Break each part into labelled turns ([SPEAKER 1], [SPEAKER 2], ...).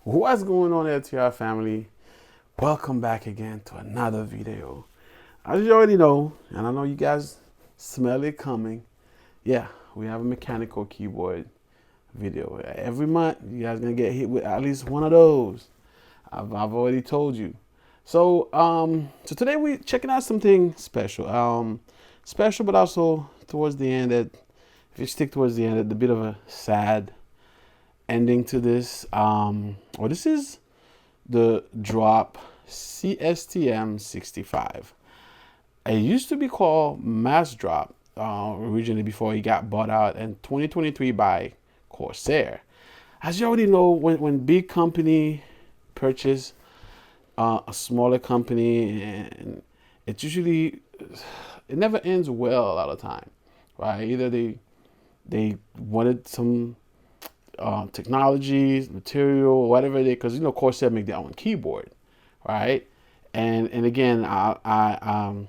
[SPEAKER 1] What's going on, LTR family? Welcome back again to another video. As you already know, and I know you guys smell it coming, yeah, we have a mechanical keyboard video. Every month, you guys gonna get hit with at least one of those. I've already told you. So so today we checking out something special. Special, but also towards the end, that if you stick towards the end, a bit of a sad ending to this. Well, this is the Drop CSTM65. It used to be called Mass Drop originally before he got bought out in 2023 by Corsair. As you already know, when big company purchase a smaller company, and it never ends well a lot of time, right? Either they wanted some technologies, material, whatever because Corsair make their own keyboard, right? And again, I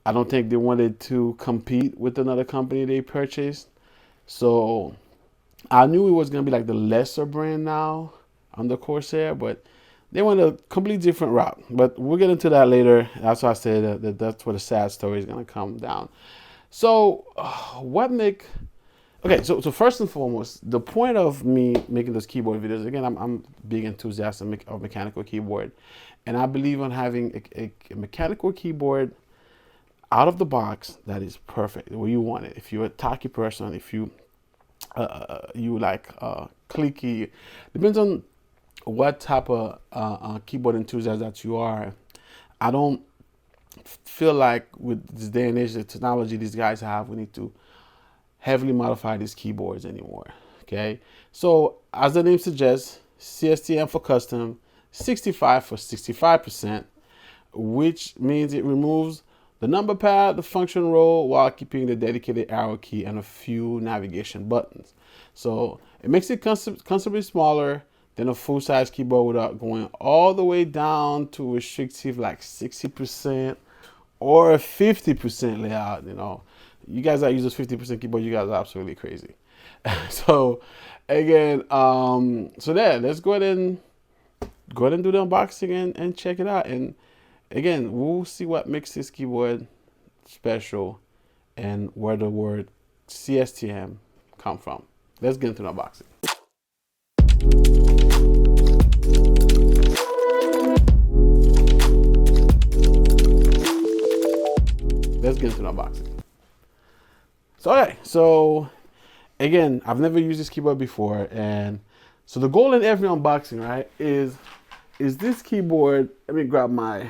[SPEAKER 1] don't think they wanted to compete with another company they purchased, so I knew it was gonna be like the lesser brand now under Corsair, but they went a completely different route. But we'll get into that later. That's why I said that's where the sad story is gonna come down. So, Okay, so first and foremost, the point of me making those keyboard videos, again, I'm big enthusiast of mechanical keyboard, and I believe in having a mechanical keyboard out of the box that is perfect, where you want it. If you're a talky person, if you like clicky, depends on what type of keyboard enthusiast that you are. I don't feel like with this day and age, the technology these guys have, we need to heavily modify these keyboards anymore. Okay, so as the name suggests, CSTM for custom, 65 for 65%, which means it removes the number pad, the function row, while keeping the dedicated arrow key and a few navigation buttons. So it makes it considerably smaller than a full-size keyboard without going all the way down to restrictive like 60% or 50% layout. You guys that use this 50% keyboard, you guys are absolutely crazy. So again, so there, let's go ahead and do the unboxing and check it out. And again, we'll see what makes this keyboard special and where the word CSTM come from. Let's get into the unboxing. Let's get into the unboxing. So, okay, so again, I've never used this keyboard before, and so the goal in every unboxing, right, is this keyboard. Let me grab my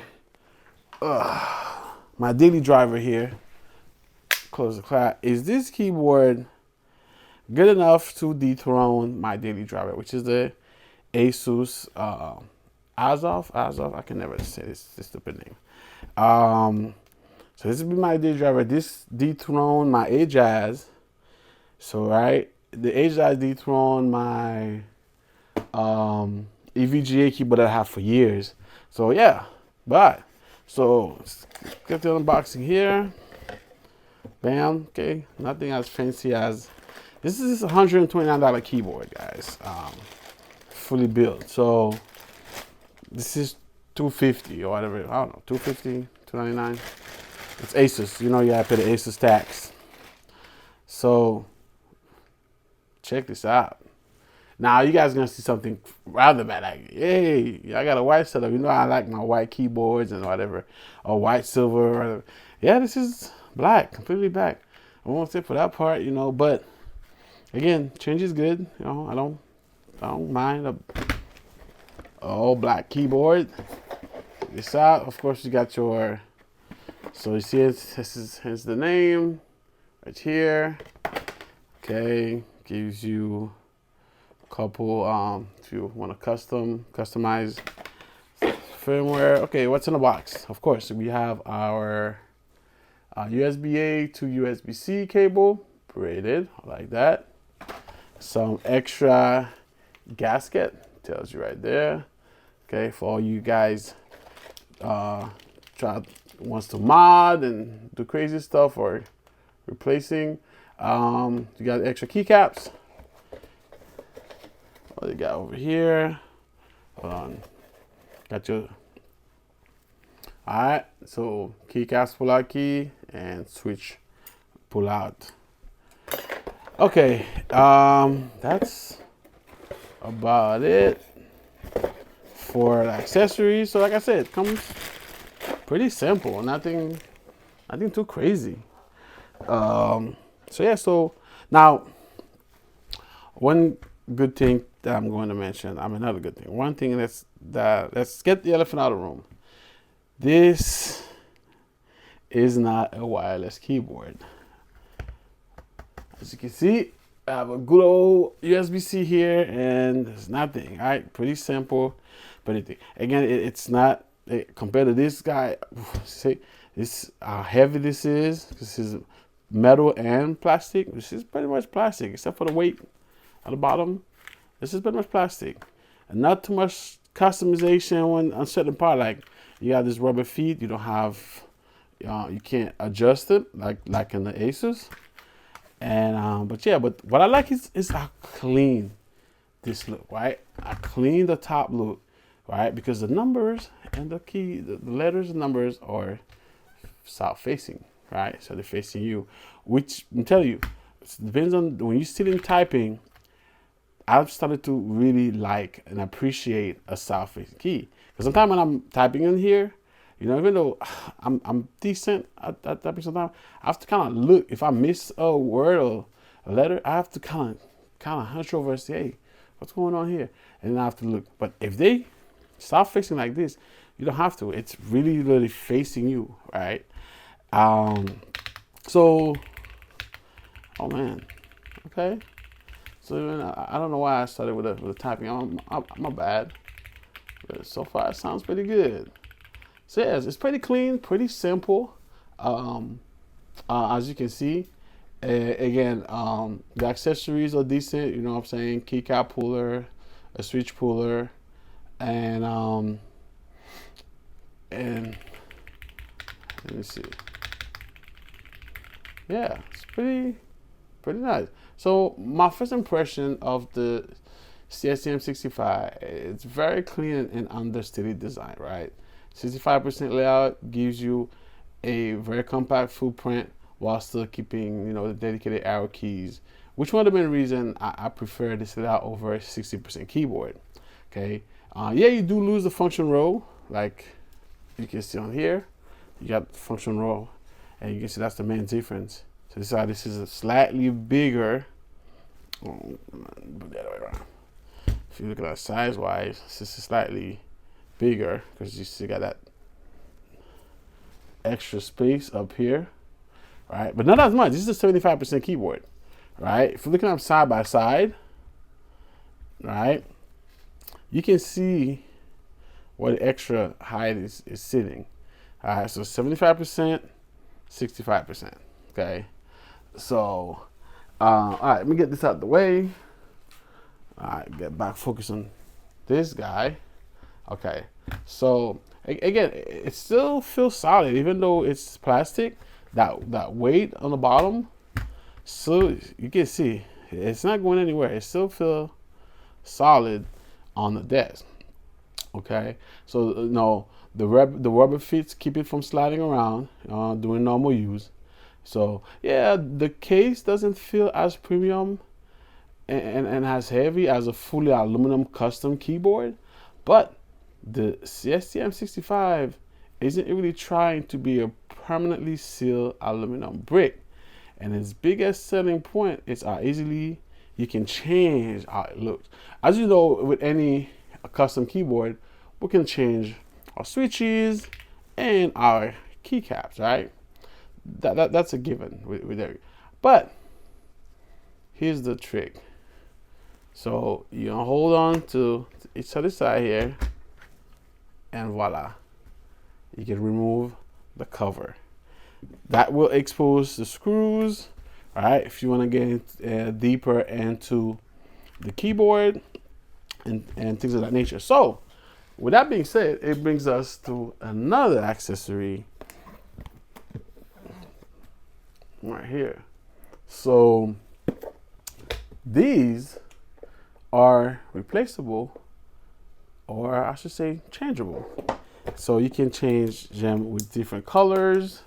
[SPEAKER 1] daily driver here. Close the clap. Is this keyboard good enough to dethrone my daily driver, which is the Asus Azov? I can never say this stupid name. So this will be my daily driver. This dethroned my Ajaz. So right, the Ajaz dethroned my EVGA keyboard that I have for years. So yeah, but so let's get the unboxing here. Bam. Okay, nothing as fancy as this. Is a $129 keyboard, guys. Fully built. So this is $250 or whatever. I don't know, $250, $299. It's Asus. You gotta pay the Asus tax. So check this out. Now you guys are gonna see something rather bad. Like, hey, I got a white setup. I like my white keyboards and whatever, or white, silver, or whatever. Yeah, this is black, completely black. I won't say for that part, but again, change is good. I don't mind a all black keyboard. Check this out. Of course, you got your. So you see here's the name right here. Okay, gives you a couple if you want to customize firmware. Okay, what's in the box? Of course, we have our USB-A to USB-C cable, braided like that. Some extra gasket, tells you right there. Okay, for all you guys wants to mod and do crazy stuff or replacing. You got extra keycaps. What do you got over here? Hold on. Got your. All right. So keycaps pull out key and switch pull out. Okay. That's about it for the accessories. So like I said, it comes pretty simple. Nothing too crazy. So yeah. So now, one good thing that I'm going to mention. Another good thing. One thing let's get the elephant out of the room. This is not a wireless keyboard. As you can see, I have a good old USB-C here, and there's nothing. All right, pretty simple. But again, it's not compared to this guy. See this how heavy this is. This is metal and plastic. This is pretty much plastic, except for the weight at the bottom. This is pretty much plastic, and not too much customization when on certain part. Like you have this rubber feet. You don't have, you can't adjust it like in the Asus. And but yeah, but what I like is how clean this look, right? I clean the top look, right? Because the numbers and the letters and numbers are south facing, right? So they're facing you, which I'm telling you, it depends on when you sit in typing. I've started to really like and appreciate a south facing key. Because sometimes when I'm typing in here, even though I'm decent at typing sometimes, I have to kind of look. If I miss a word or a letter, I have to kind of hunch over and say, hey, what's going on here? And then I have to look. But if they stop facing like this, you don't have to. It's really facing you, right? So, oh man, okay. So I don't know why I started with a typing. I'm bad. But so far, it sounds pretty good. So yes, it's pretty clean, pretty simple. As you can see, again, the accessories are decent. You know what I'm saying? Keycap puller, a switch puller, and let me see. Yeah, it's pretty nice. So my first impression of the CSTM65, it's very clean and understated design, right? 65% layout gives you a very compact footprint while still keeping, the dedicated arrow keys, which one of the main reason I prefer this layout over a 60% keyboard. Okay, yeah, you do lose the function row, like you can see on here. You got the function row, and you can see that's the main difference. So this is a slightly bigger. Oh, put that way around. If you look at that size-wise, this is slightly bigger because you still got that extra space up here, right? But not as much. This is a 75% keyboard, right? If you're looking at side by side, right, you can see where the extra height is sitting. All right, so 75%, 65%. Okay, so all right, let me get this out of the way. All right, get back focus on this guy. Okay, so again, it still feels solid even though it's plastic. That weight on the bottom, so you can see it's not going anywhere. It still feels solid on the desk. Okay, so the rubber feet keep it from sliding around during normal use. So yeah, the case doesn't feel as premium and as heavy as a fully aluminum custom keyboard, but the CSTM65 isn't really trying to be a permanently sealed aluminum brick, and its biggest selling point is how easily you can change how it looks. As you know, with any custom keyboard, we can change our switches and our keycaps, right? That's a given with every. But here's the trick. So you hold on to each other side here, and voila, you can remove the cover. That will expose the screws. All right, if you want to get deeper into the keyboard and things of that nature. So with that being said, it brings us to another accessory right here. So these are replaceable, or I should say changeable. So you can change them with different colors.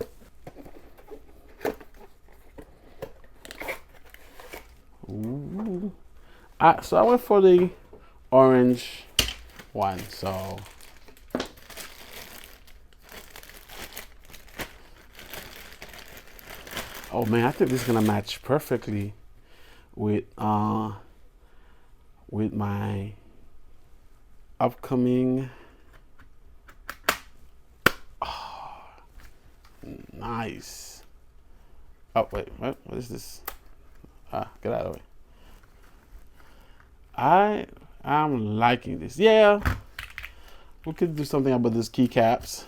[SPEAKER 1] Ooh. So I went for the orange one. So oh man, I think this is gonna match perfectly with my upcoming. Oh, nice. Oh wait, what is this? Get out of the way. I'm liking this. Yeah, we could do something about these keycaps.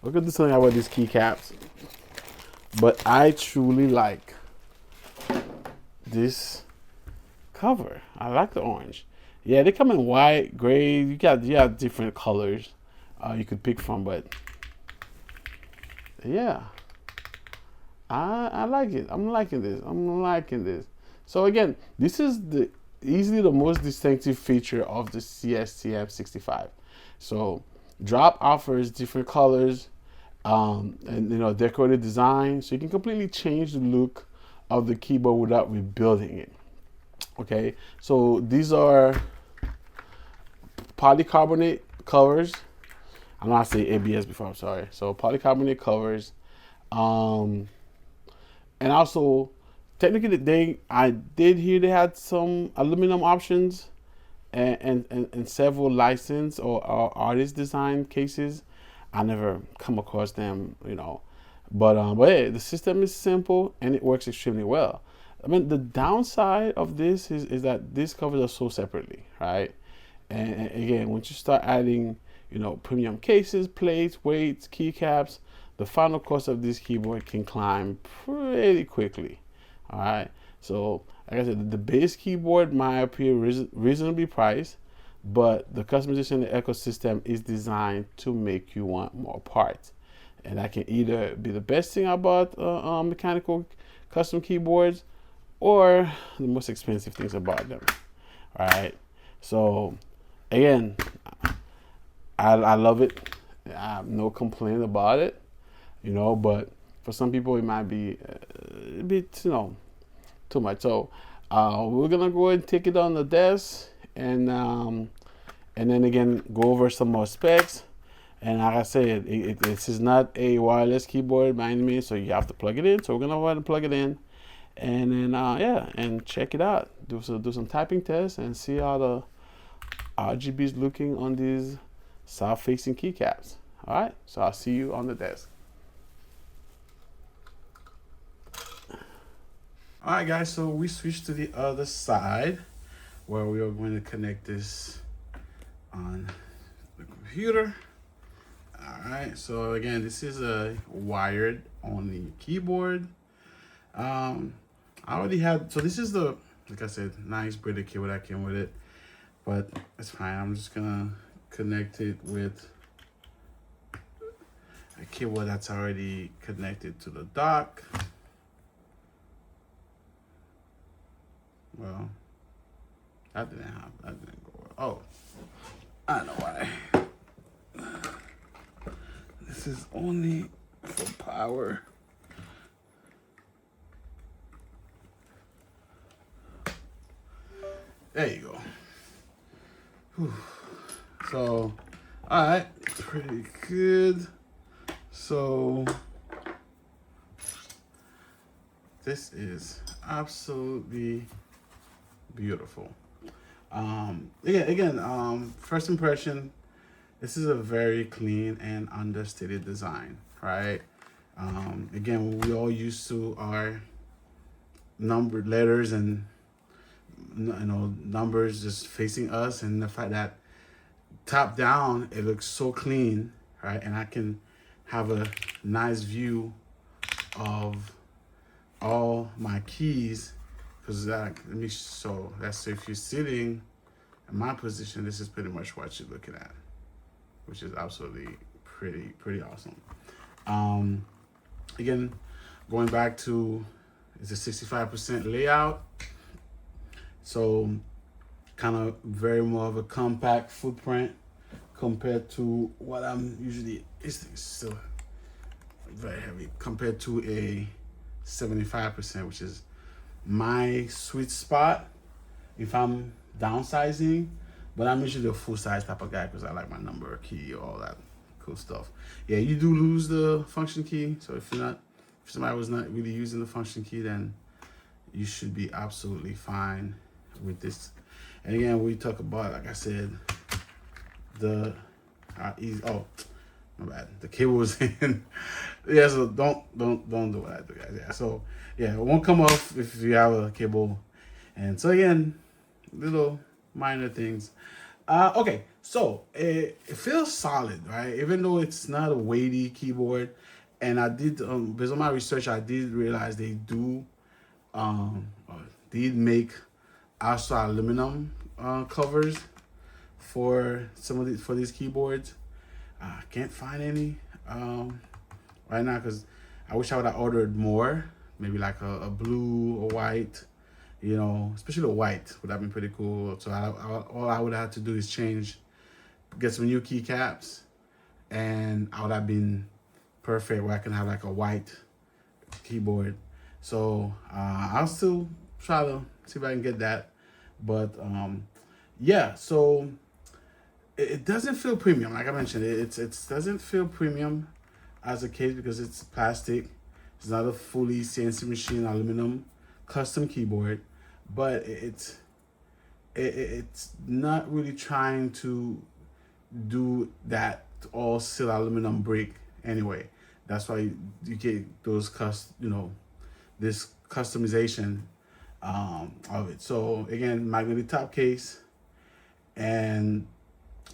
[SPEAKER 1] We could do something about these keycaps. But I truly like this cover. I like the orange. Yeah, they come in white, gray. You got different colors you could pick from, but yeah, I like it. I'm liking this. I'm liking this. So again, this is easily the most distinctive feature of the CSTM65. So Drop offers different colors and decorated design, so you can completely change the look of the keyboard without rebuilding it. Okay, so these are polycarbonate covers. I'm not saying ABS before, I'm sorry. So polycarbonate covers. And also, technically, I did hear they had some aluminum options and several license or artist design cases. I never come across them, But yeah, the system is simple and it works extremely well. I mean, the downside of this is that these covers are sold separately, right? And again, once you start adding, premium cases, plates, weights, keycaps, the final cost of this keyboard can climb pretty quickly. All right. So, like I said, the base keyboard might appear reasonably priced, but the customization ecosystem is designed to make you want more parts. And that can either be the best thing about mechanical custom keyboards or the most expensive things about them. All right. So, again, I love it. I have no complaint about it, but for some people it might be a bit, too much. So we're gonna go ahead and take it on the desk and then again go over some more specs. And like I said, this is not a wireless keyboard by any means, so you have to plug it in. So we're gonna go ahead and plug it in, and then yeah, and check it out. Do some typing tests and see how the RGB is looking on these south-facing keycaps. All right, so I'll see you on the desk. All right, guys, so we switched to the other side where we are going to connect this on the computer. All right, so again, this is a wired only keyboard. I already had, so this is the, like I said, nice braided keyboard that came with it, but it's fine. I'm just gonna connect it with a keyboard that's already connected to the dock. Well, that didn't happen. That didn't go well. Oh, I know why. This is only for power. There you go. Whew. So, all right, pretty good. So, this is absolutely beautiful. Again, first impression, this is a very clean and understated design, right? Again, we all used to our numbered letters and numbers just facing us, and the fact that top down it looks so clean, right? And I can have a nice view of all my keys, because so if you're sitting in my position, this is pretty much what you're looking at, which is absolutely pretty awesome. Again, going back to, it's a 65% layout. So kind of very more of a compact footprint compared to what I'm usually, it's still very heavy compared to a 75%, which is my sweet spot if I'm downsizing. But I'm usually a full size type of guy because I like my number key, all that cool stuff. Yeah, you do lose the function key. So if somebody was not really using the function key, then you should be absolutely fine with this. And again, we talk about, like I said, the oh, my bad, the cables in. Yeah, so don't do what I do, guys. Yeah, so yeah, it won't come off if you have a cable. And so again, little minor things. Okay, so it feels solid, right? Even though it's not a weighty keyboard, and I did based on my research, I did realize they did make also aluminum covers for these keyboards. I can't find any right now because I wish I would have ordered more, maybe like a blue or white, you know, especially the white would have been pretty cool. So all I would have to do is get some new keycaps, and I would have been perfect where I can have like a white keyboard. So I'll still try to see if I can get that. But yeah, so it doesn't feel premium. Like I mentioned, it doesn't feel premium as a case because it's plastic. It's not a fully CNC machine aluminum custom keyboard, but it's not really trying to do that all steel aluminum brick anyway. That's why you get those this customization of it. So again, magnetic top case, and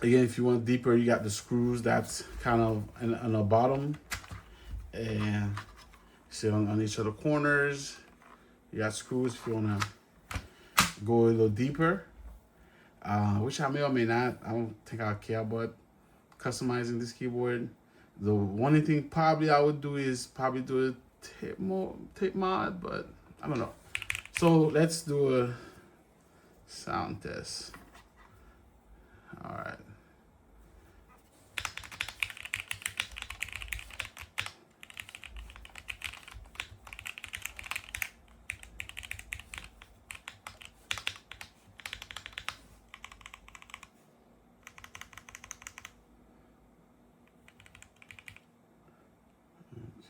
[SPEAKER 1] again, if you want deeper, you got the screws that's kind of on the bottom, and see on each of the corners, you got screws if you want to go a little deeper, which I may or may not. I don't think I'll care about customizing this keyboard. The only thing probably I would do is probably do a tape mod, but I don't know. So let's do a sound test. All right.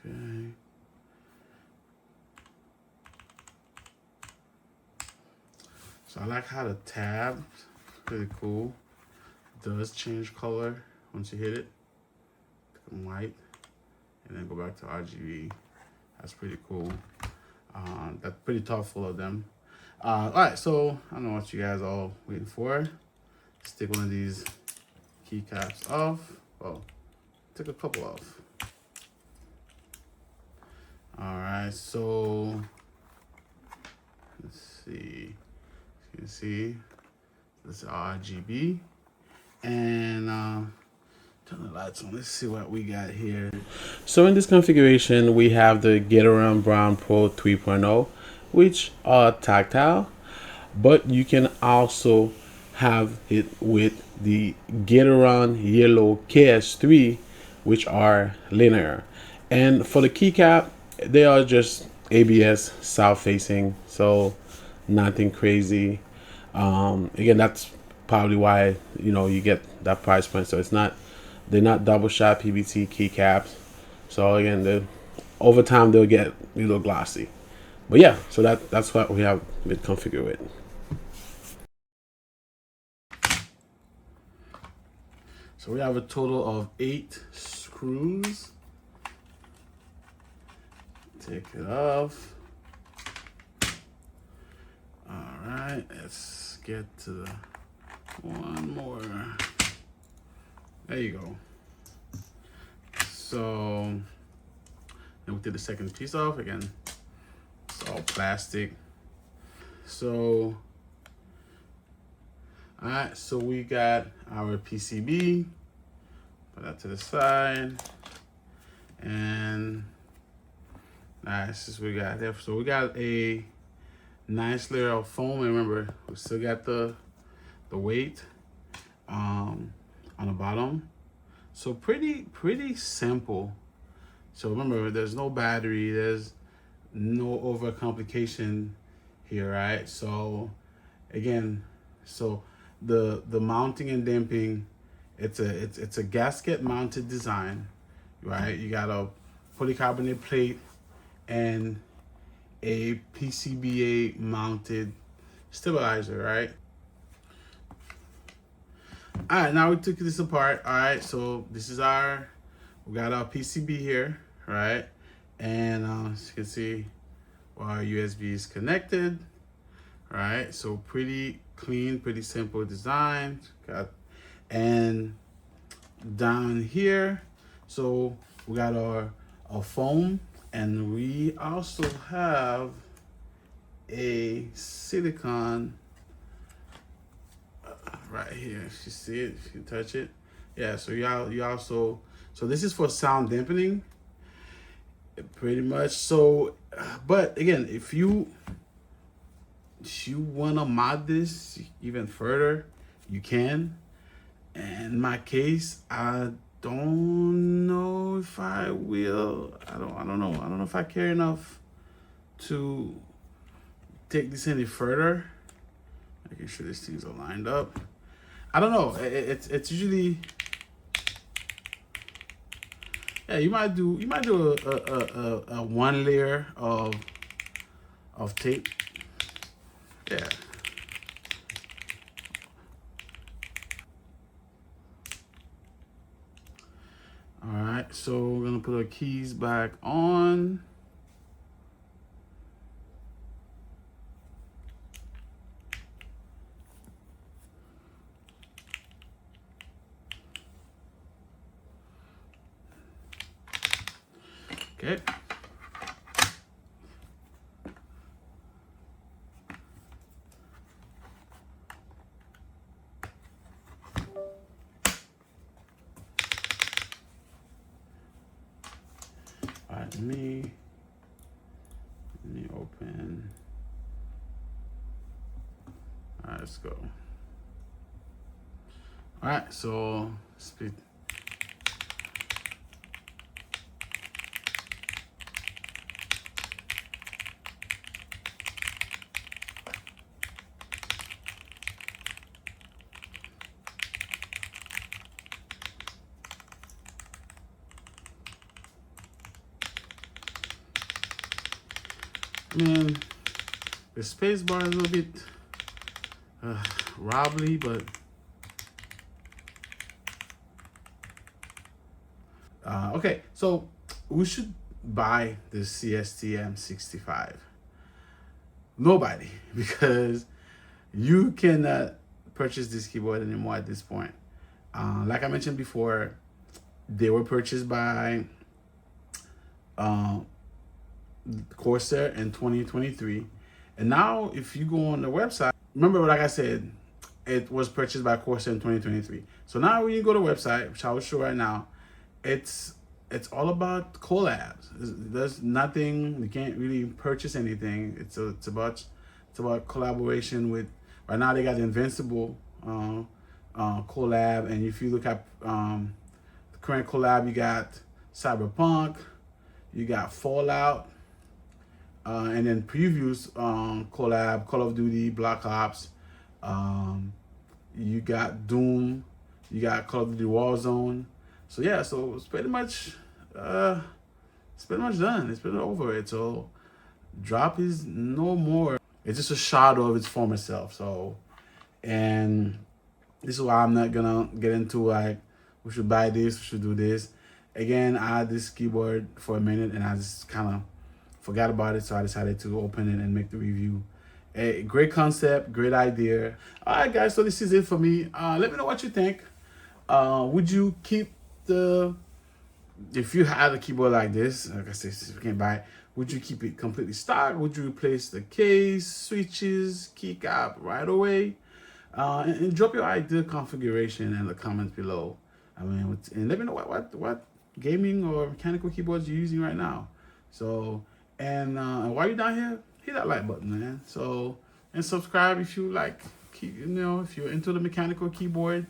[SPEAKER 1] Okay. So I like how the tab, pretty cool, does change color once you hit it. Become white, and then go back to RGB. That's pretty cool. That's pretty thoughtful of them. All right, so I don't know what you guys are all waiting for. Let's take one of these keycaps off. Well, take a couple off. All right, so let's see. You can see this is RGB, and turn the lights on. Let's see what we got here. So in this configuration, we have the Get-Around Brown Pro 3.0, which are tactile, but you can also have it with the Get-Around Yellow KS3, which are linear. And for the keycap, they are just ABS south facing, so nothing crazy. Again, that's probably why you get that price point. So they're not double shot PVC keycaps. So again, over time they'll get a little glossy. But yeah, so that's what we have with configure with. So we have a total of 8 screws. Take it off. All right, let's get to the one more. There you go. So then we did the second piece off. Again, it's all plastic. So all right, so we got our PCB. Put that to the side, and nice. This is what we got there. So we got a nice layer of foam. And remember, we still got the weight on the bottom. So pretty simple. So remember, there's no battery, there's no over complication here, right? So again, so the mounting and damping, it's a gasket mounted design, right? You got a polycarbonate plate and a PCBA mounted stabilizer, right? All right, now we took this apart. All right, so this is we got our PCB here, right? And as you can see, our USB is connected, right? So pretty clean, pretty simple design. And down here, so we got our foam, and we also have a silicone right here. If you see it, if you touch it, yeah. So you also, so this is for sound dampening, pretty much. So, but again, if you wanna mod this even further, you can. And in my case, I don't know if I will. I don't know. I don't know if I care enough to take this any further. Making sure these things are lined up. I don't know. It's usually, yeah. You might do a one layer of tape. Yeah. All right. So we're gonna put our keys back on. Okay. All right, let me open. All right, let's go. All right, so speed. I mean, the space bar is a little bit wobbly, but okay. So we should buy the CSTM65. Nobody, because you cannot purchase this keyboard anymore at this point. Like I mentioned before, they were purchased by Corsair in 2023, and now if you go on the website, remember, like I said, it was purchased by Corsair in 2023. So now when you go to the website, which I will show right now, it's all about collabs. There's nothing, you can't really purchase anything. It's about collaboration with, right now they got the Invincible collab, and if you look at the current collab, you got Cyberpunk, you got Fallout, and then previews collab, Call of Duty, Black Ops, you got Doom, you got Call of Duty Warzone. So yeah, so it's pretty much done. It's pretty over it. So Drop is no more. It's just a shadow of its former self. So, and this is why I'm not gonna get into like we should buy this, we should do this. Again, I had this keyboard for a minute and I just kind of forgot about it, so I decided to open it and make the review. A great concept, great idea. All right, guys, so this is it for me. Let me know what you think. Would you keep if you had a keyboard like this, like I said, if you can't buy it, would you keep it completely stock? Would you replace the case, switches, keycap right away? And drop your ideal configuration in the comments below. I mean, and let me know what gaming or mechanical keyboards you're using right now. So, and while you're down here, hit that like button, man. So, and subscribe if you like, you know, if you're into the mechanical keyboard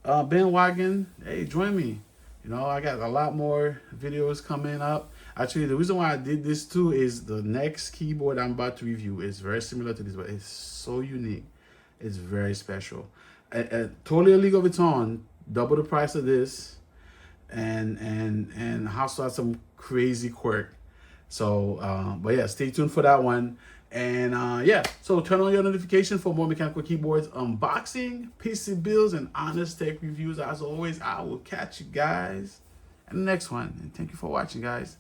[SPEAKER 1] bandwagon. Hey, join me. You know, I got a lot more videos coming up. Actually, the reason why I did this too is the next keyboard I'm about to review is very similar to this, but it's so unique. It's very special. Totally a league of its own. Double the price of this, and also has some crazy quirk. So, but yeah, stay tuned for that one. And yeah, so turn on your notification for more mechanical keyboards, unboxing, PC builds, and honest tech reviews. As always, I will catch you guys in the next one. And thank you for watching, guys.